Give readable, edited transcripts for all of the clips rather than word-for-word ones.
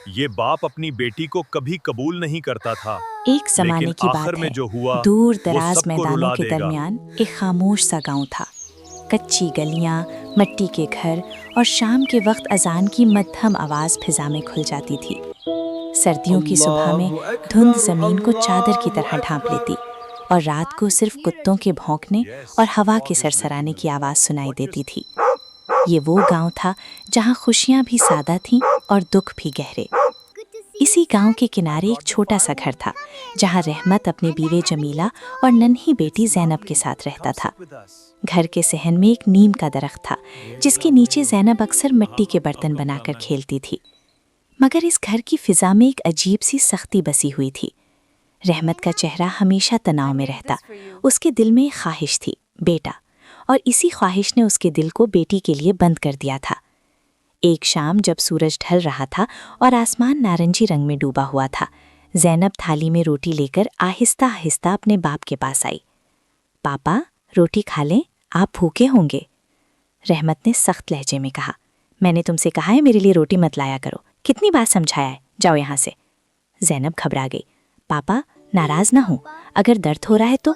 ये बाप अपनी बेटी को कभी कबूल नहीं करता था, एक जमाने लेकिन की आखिर बात में है, जो हुआ दूर वो दराज सबको मैदानों रुला के देगा। दरमियान एक खामोश सा गांव था। कच्ची गलियां, मिट्टी के घर और शाम के वक्त अजान की मध्यम आवाज फिजा में खुल जाती थी। सर्दियों की सुबह में धुंध जमीन को चादर की तरह ढांप लेती और रात को सिर्फ कुत्तों के भौंकने और हवा के सरसराने की आवाज सुनाई देती थी। ये वो गांव था जहां खुशियां भी सादा थीं और दुख भी गहरे। इसी गांव के किनारे एक छोटा सा घर था जहां रहमत अपने बीवे जमीला और नन्ही बेटी जैनब के साथ रहता था। घर के सहन में एक नीम का दरख्त था जिसके नीचे जैनब अक्सर मिट्टी के बर्तन बनाकर खेलती थी। मगर इस घर की फिजा में एक अजीब सी सख्ती बसी हुई थी। रहमत का चेहरा हमेशा तनाव में रहता। उसके दिल में एक ख्वाहिश थी, बेटा, और इसी ख्वाहिश ने उसके दिल को बेटी के लिए बंद कर दिया था। एक शाम जब सूरज ढल रहा था और आसमान नारंगी रंग में डूबा हुआ था, जैनब थाली में रोटी लेकर आहिस्ता आहिस्ता अपने बाप के पास आई। पापा, रोटी खा लें, आप भूखे होंगे। रहमत ने सख्त लहजे में कहा, मैंने तुमसे कहा है मेरे लिए रोटी मत लाया करो, कितनी बार समझाया है, जाओ यहाँ से। जैनब घबरा गई। पापा, नाराज ना हो, अगर दर्द हो रहा है तो।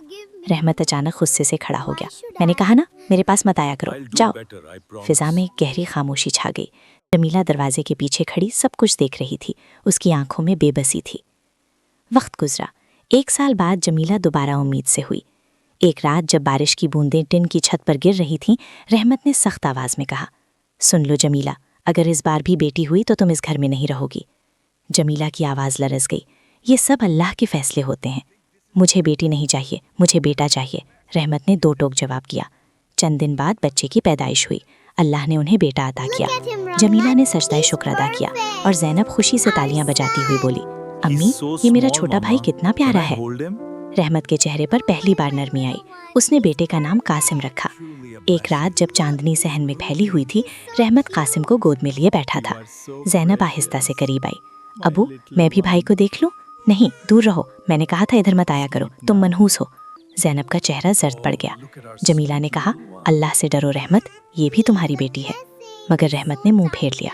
रहमत अचानक गुस्से से खड़ा हो गया। मैंने कहा ना, मेरे पास मत आया करो, जाओ। फिजा में गहरी खामोशी छा गई। जमीला दरवाजे के पीछे खड़ी सब कुछ देख रही थी। उसकी आंखों में बेबसी थी। वक्त गुजरा। 1 साल बाद जमीला दोबारा उम्मीद से हुई। एक रात जब बारिश की बूंदें टिन की छत पर गिर रही थीं, रहमत ने सख्त आवाज में कहा, सुन लो जमीला, अगर इस बार भी बेटी हुई तो तुम इस घर में नहीं रहोगी। जमीला की आवाज़ लरज़ गई। ये सब अल्लाह के फैसले होते हैं। मुझे बेटी नहीं चाहिए, मुझे बेटा चाहिए, रहमत ने 2 टोक जवाब किया। चंद दिन बाद बच्चे की पैदाइश हुई। अल्लाह ने उन्हें बेटा अता किया। जमीला ने सजदाए शुक्र अदा किया और जैनब खुशी से तालियां बजाती हुई बोली, अम्मी, ये मेरा छोटा भाई कितना प्यारा है। रहमत के चेहरे पर पहली बार नरमी आई। उसने बेटे का नाम कासिम रखा। एक रात जब चांदनी सहन में फैली हुई थी, रहमत कासिम को गोद में लिए बैठा था। जैनब आहिस्ता से करीब आई। अबू, मैं भी भाई को देख लूं? नहीं, दूर रहो, मैंने कहा था इधर मत आया करो, तुम मनहूस हो। जैनब का चेहरा जर्द पड़ गया। जमीला ने कहा, अल्लाह से डरो रहमत, ये भी तुम्हारी बेटी है। मगर रहमत ने मुंह फेर लिया।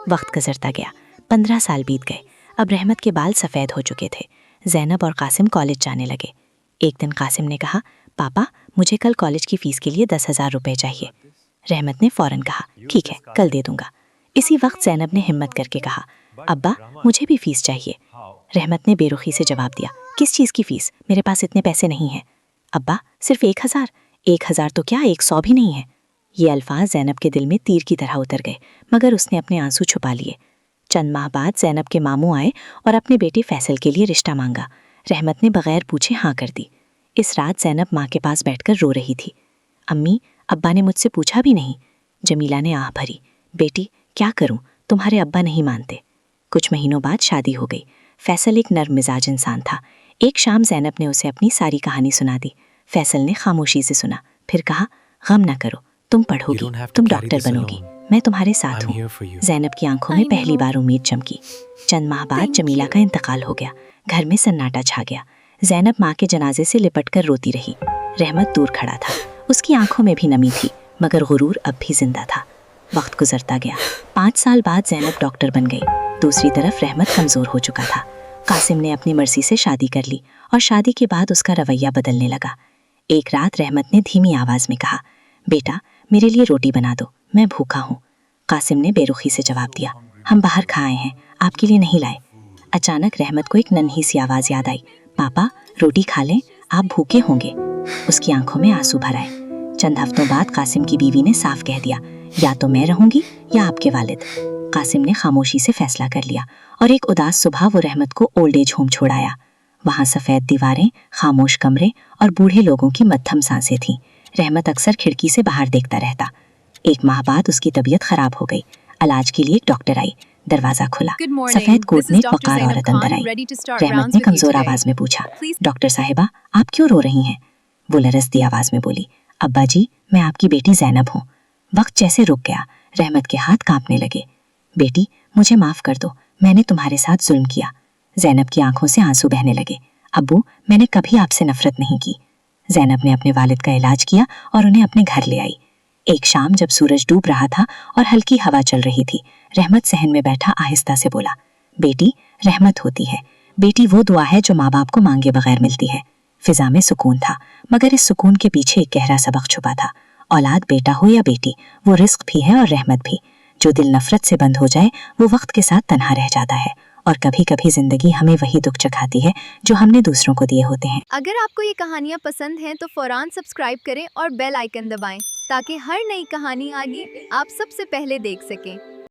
वक्त गुजरता गया। 15 साल बीत गए। अब रहमत के बाल सफ़ेद हो चुके थे। जैनब और कासिम कॉलेज जाने लगे। एक दिन कासिम ने कहा, पापा, मुझे कल कॉलेज की फ़ीस के लिए 10,000 रुपये चाहिए। रहमत ने फ़ौरन कहा, ठीक है, कल दे दूंगा। इसी वक्त जैनब ने हिम्मत करके कहा, अब्बा, मुझे भी फ़ीस चाहिए। रहमत ने बेरुखी से जवाब दिया, किस चीज़ की फ़ीस? मेरे पास इतने पैसे नहीं हैं। अब्बा, सिर्फ 1,000? 1,000 तो क्या, 100 भी नहीं है। ये अल्फाज जैनब के दिल में तीर की तरह उतर गए, मगर उसने अपने आंसू छुपा लिए। चंद माह बाद जैनब के मामू आए और अपने बेटे फैसल के लिए रिश्ता मांगा। रहमत ने बगैर पूछे हाँ कर दी। इस रात जैनब माँ के पास बैठकर रो रही थी। अम्मी, अब्बा ने मुझसे पूछा भी नहीं। जमीला ने आह भरी। बेटी, क्या करूं, तुम्हारे अब्बा नहीं मानते। कुछ महीनों बाद शादी हो गई। फैसल एक नर्म मिजाज इंसान था। एक शाम जैनब ने उसे अपनी सारी कहानी सुना दी। फैसल ने खामोशी से सुना, फिर कहा, गम ना करो, तुम पढ़ोगी, तुम डॉक्टर बनोगी, मैं तुम्हारे साथ हूँ। जैनब की आंखों में पहली बार उम्मीद चमकी। चंद माह बाद जमीला का इंतकाल हो गया। घर में सन्नाटा छा गया। जैनब माँ के जनाजे से लिपटकर रोती रही। रहमत दूर खड़ा था। उसकी आंखों में भी नमी थी, मगर गुरूर अब भी जिंदा था। वक्त गुजरता गया। 5 साल बाद जैनब डॉक्टर बन गई। दूसरी तरफ रहमत कमज़ोर हो चुका था। कासिम ने अपनी मर्जी से शादी कर ली और शादी के बाद उसका रवैया बदलने लगा। एक रात रहमत ने धीमी आवाज़ में कहा, बेटा, मेरे लिए रोटी बना दो, मैं भूखा हूँ। कासिम ने बेरुखी से जवाब दिया, हम बाहर खा आए हैं, आपके लिए नहीं लाए। अचानक रहमत को एक नन्ही सी आवाज़ याद आई, पापा, रोटी खा लें, आप भूखे होंगे। उसकी आंखों में आंसू भर आए। चंद हफ्तों बाद कासिम की बीवी ने साफ कह दिया, या तो मैं रहूंगी या आपके वालिद। कासिम ने खामोशी से फैसला कर लिया और एक उदास सुबह वो रहमत को ओल्ड एज होम छोड़ आया। वहाँ सफ़ेद दीवारें, खामोश कमरे और बूढ़े लोगों की मध्यम सांसें थीं। रहमत अक्सर खिड़की से बाहर देखता रहता। 1 माह बाद उसकी तबीयत खराब हो गई। इलाज के लिए एक डॉक्टर आई। दरवाजा खुला। सफेद कोट में एक वकार औरत अंदर आई। रहमत ने कमजोर आवाज में पूछा, डॉक्टर साहिबा, आप क्यों रो रही हैं? वो लरजती आवाज में बोली, अब्बा जी, मैं आपकी बेटी जैनब हूँ। वक्त जैसे रुक गया। रहमत के हाथ कांपने लगे। बेटी, मुझे माफ कर दो, मैंने तुम्हारे साथ जुल्म किया। जैनब की आंखों से आंसू बहने लगे। अब्बू, मैंने कभी आपसे नफरत नहीं की। जैनब ने अपने वालिद का इलाज किया और उन्हें अपने घर ले आई। एक शाम जब सूरज डूब रहा था और हल्की हवा चल रही थी, रहमत सहन में बैठा आहिस्ता से बोला, बेटी रहमत होती है, बेटी वो दुआ है जो माँ बाप को मांगे बगैर मिलती है। फिजा में सुकून था, मगर इस सुकून के पीछे एक गहरा सबक छुपा था। औलाद बेटा हो या बेटी, वो रिस्क भी है और रहमत भी। जो दिल नफरत से बंद हो जाए वो वक्त के साथ तन्हा रह जाता है, और कभी कभी जिंदगी हमें वही दुख चखाती है जो हमने दूसरों को दिए होते हैं। अगर आपको ये कहानियाँ पसंद हैं तो फौरन सब्सक्राइब करें और बेल आइकन दबाएं ताकि हर नई कहानी आगे आप सबसे पहले देख सकें।